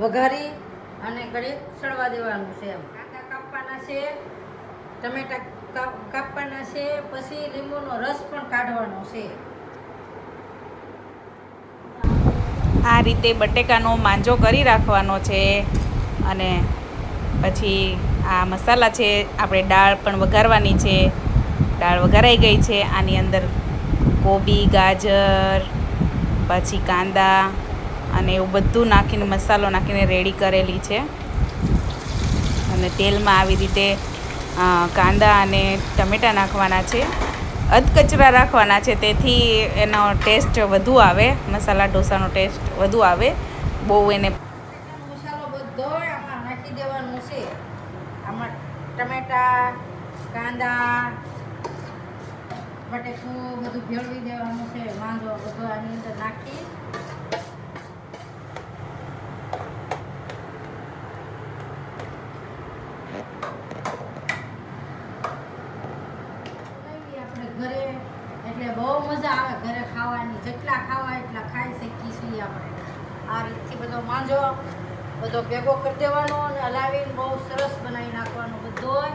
વઘારી અને ઘડીક સળવા દેવાનું છે. કાંદા કાપવાના છે, ટમેટા કાપવાના છે, પછી લીંબુનો રસ પણ કાઢવાનો છે. આ રીતે બટેકાનો માંજો કરી રાખવાનો છે અને પછી આ મસાલા છે. આપણે દાળ પણ વઘારવાની છે. દાળ વઘારાઈ ગઈ છે. આની અંદર કોબી, ગાજર, પછી કાંદા અને એવું બધું નાખીને મસાલો નાખીને રેડી કરેલી છે. અને તેલમાં આવી રીતે કાંદા અને ટમેટાં નાખવાના છે. અધકચરા રાખવાના છે, તેથી એનો ટેસ્ટ વધુ આવે, મસાલા ઢોસાનો ટેસ્ટ વધુ આવે. બહુ એને મસાલો બધો આમાં નાખી દેવાનો છે. આમાં ટમેટા, કાંદા, બટેકું બધું ભેળવી દેવાનું છે. માંજો બધો આની અંદર નાખી આપણે ઘરે એટલે બહુ મજા આવે ઘરે ખાવાની. જેટલા ખાવા એટલા ખાઈ શકીએ છીએ આપણે. આ રીતથી બધો માંજો બધો ભેગો કરી દેવાનો અને હલાવીને બહુ સરસ બનાવી નાખવાનો. બધોય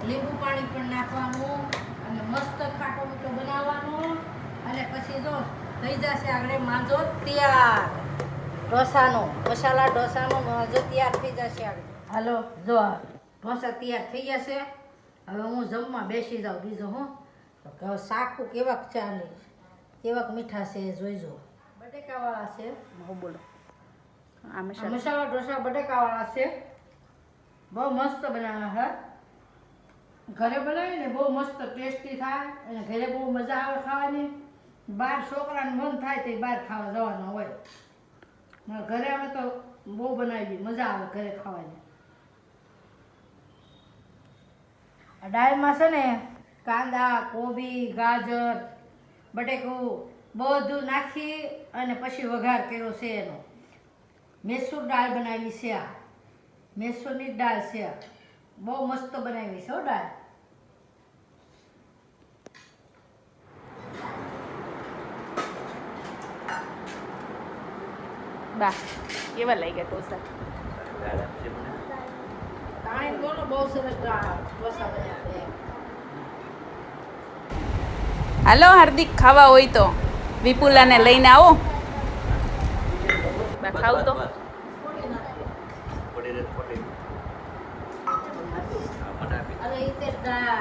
લીંબુ પાણી પણ નાખવાનું અને મસ્ત ખાટો મીઠો બનાવવાનો. અને પછી જો થઈ જશે આગળ માંજો તૈયાર. ઢોસાનો મસાલા ઢોસાનો માંજો તૈયાર થઈ જશે આગળ. હાલો જો ઢોસા તૈયાર થઈ જશે. હવે હું જમવા બેસી જાઉં. બીજું હું શાકું કેવાક ચાલે, કેવાક મીઠા છે જોઈજો. બટેકાવાળા છે. બોલો. આ મસાલા ઢોસા બટેકાવાળા છે. બહુ મસ્ત બનાવ્યા છે. ઘરે બનાવીને બહુ મસ્ત ટેસ્ટી થાય અને ઘરે બહુ મજા આવે ખાવાની. બહાર છોકરાને મન થાય તો બહાર ખાવા જવાના હોય. ઘરે અમે તો બહુ બનાવી મજા આવે ઘરે ખાવાની. દાળમાં છે ને કાંદા, કોબી, ગાજર, બટેકું બધું નાખી અને પછી વઘાર કર્યો છે એનો. મૈસૂર દાળ બનાવી છે. આ મૈસૂરની દાળ છે. બહુ મસ્ત બનાવી છે દાળ. બા કેવા લાગ્યા ઢોસા? કાંઈ બોલો બહુ સરસ ઢોસા બનાવ્યા. હાલો હાર્દિક, ખાવા હોય તો વિપુલાને લઈને આવો. બા ખાવ તો અરે એ તે દાળ